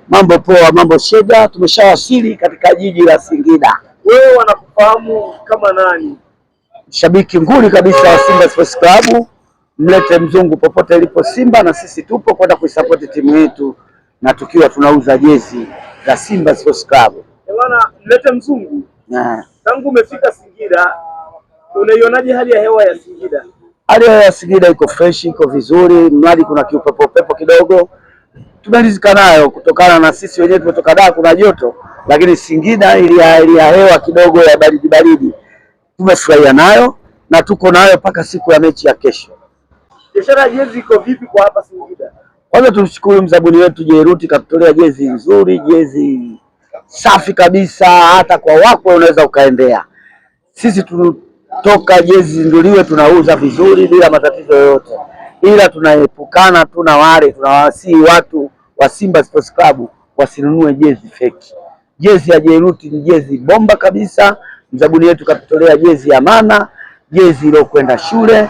Mambo poa, mambo shega. Tumeshawasili katika jiji la Singida. Wewe wanakufahamu kama nani? Shabiki nguli kabisa wa Simba Sports Club. Mlete mzungu popote ilipo Simba, na sisi tupo kwenda kuisupport timu yetu, na tukiwa tunauza jezi za Simba Sports Club. Bwana, mlete mzungu. Tangu umefika Singida, unaionaje hali ya hewa ya Singida? Hali ya hewa ya Singida iko fresh, iko vizuri, mradi kuna kiupepo kidogo. Tumeridhika nayo kutokana na sisi wenyewe tumetoka Dar, kuna joto, lakini Singida ili ya hewa kidogo ya baridi tumefurahia nayo, na tuko nayo mpaka siku ya mechi ya kesho. Biashara jezi iko vipi kwa hapa Singida? Kwanza tumshukuru mzabuni wetu Jeruti, katutolea jezi nzuri, jezi safi kabisa, hata kwa wako unaweza ukaendea. Sisi tunatoka jezi zinduliwe, tunauza vizuri bila matatizo yoyote, ila tunaepukana tuna wale tunawasii watu wa Simba Sports Club wasinunue jezi feki. Jezi ya Jeruti ni jezi bomba kabisa. Mzabuni wetu katutolea jezi ya maana, jezi ile kwenda shule,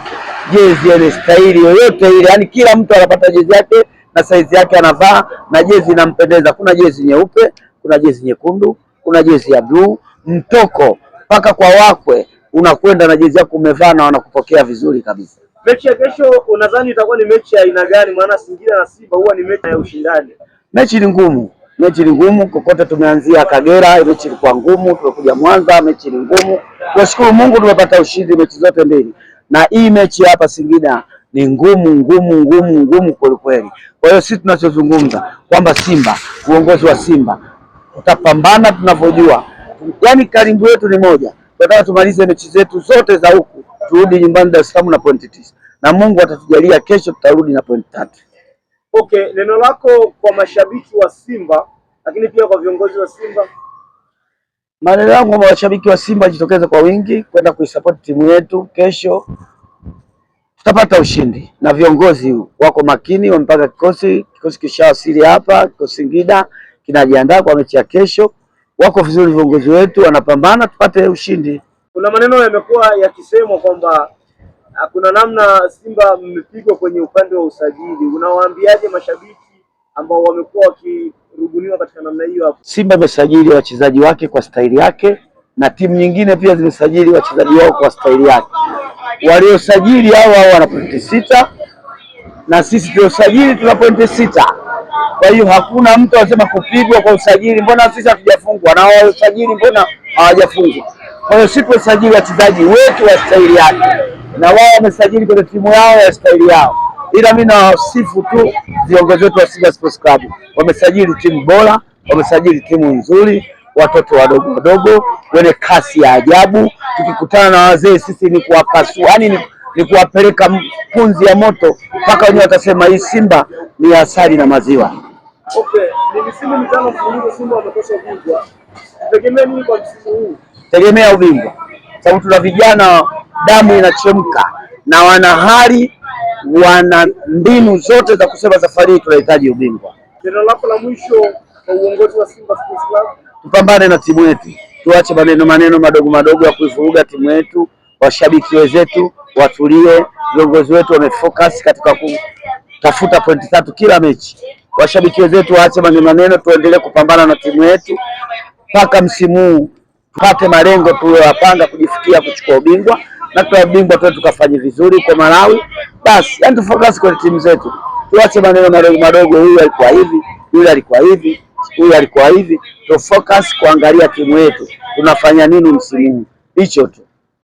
jezi ile staili yoyote ile, yani kila mtu anapata jezi yake na saizi yake anavaa, na jezi inampendeza. Kuna jezi nyeupe, kuna jezi nyekundu, kuna jezi ya blue, mtoko mpaka kwa wakwe unakwenda na jezi yako umevaa na wanakupokea vizuri kabisa. Mechi ya kesho unadhani itakuwa ni mechi ya aina gani? Maana Singida na Simba huwa ni mechi ya ushindani. Mechi ni ngumu. Mechi ni ngumu kokote. Tumeanzia Kagera, mechi ilikuwa ngumu, tumekuja Mwanza, mechi ni ngumu. Tunashukuru Mungu tumepata ushindi mechi zote mbili. Na hii mechi hapa Singida ni ngumu kweli kweli. Kwa hiyo sisi tunachozungumza kwamba Simba, uongozi wa Simba utapambana tunavyojua. Yaani karibu yetu ni moja. Tunataka tumalize mechi zetu zote za huku, turudi nyumbani Dar es Salaam na pointi 9. Na Mungu atatujalia kesho tutarudi na pointi 3. Okay, neno lako kwa mashabiki wa Simba lakini pia kwa viongozi wa Simba? Maneno yangu kwa mashabiki wa Simba, jitokeze kwa wingi kwenda kuisupport timu yetu. Kesho tutapata ushindi, na viongozi wako makini, wamepanga kikosi kishawasili hapa, kikosi Singida kinajiandaa kwa mechi ya kesho. Wako vizuri viongozi wetu, wanapambana tupate ushindi. Kuna maneno yamekuwa yakisemwa kwamba kuna namna Simba mmepigwa kwenye upande wa usajili. Unawaambiaje mashabiki ambao wamekuwa wakirubuniwa katika namna hiyo hapo? Simba imesajili wachezaji wake kwa staili yake, na timu nyingine pia zimesajili wachezaji wao kwa staili yake. Waliosajili hao wana pointi 6 na sisi tuliosajili tuna pointi 6. Kwa hiyo hakuna mtu anasema kupigwa kwa usajili, mbona sisi hatujafungwa na wao usajili mbona hawajafungwa. Kwa hiyo sisi tusajili wachezaji wetu wa staili yake, na wao wamesajili kwenye timu yao ya staili yao. Ila mimi nawasifu tu viongozi wetu wa Simba Sports Club, wamesajili timu bora, wamesajili timu nzuri, watoto wadogo wenye kasi ya ajabu. Tukikutana na wazee sisi ni kuwapasua, yani ni kuwapeleka punzi ya moto mpaka wenyewe watasema hii Simba ni asali na maziwa. Okay, ni misimu mitano mfululizo Simba wamekosa ubingwa. Tegemea nini kwa msimu huu? Tegemea ubingwa, sababu tuna vijana damu inachemka na wana hali, wana mbinu zote za kusema safari hii tunahitaji ubingwa. Neno lako la mwisho kwa uongozi wa Simba Sports Club? Tupambane na timu yetu, tuache maneno madogo ya kuivuruga timu yetu. Washabiki wetu watulie, viongozi wetu wamefocus katika kutafuta pointi 3 kila mechi. Washabiki wetu waache maneno, tuendelee kupambana na timu yetu mpaka msimu huu tupate malengo tuliyopanga kujifikia kuchukua ubingwa, na kwa ubingwa tu tukafanye vizuri kwa Malawi. Basi yani tufocus kwa timu zetu, tuache maneno madogo, huyu alikuwa hivi, yule alikuwa hivi, huyu alikuwa hivi. Tu focus kuangalia timu yetu tunafanya nini msimu huu, hicho tu.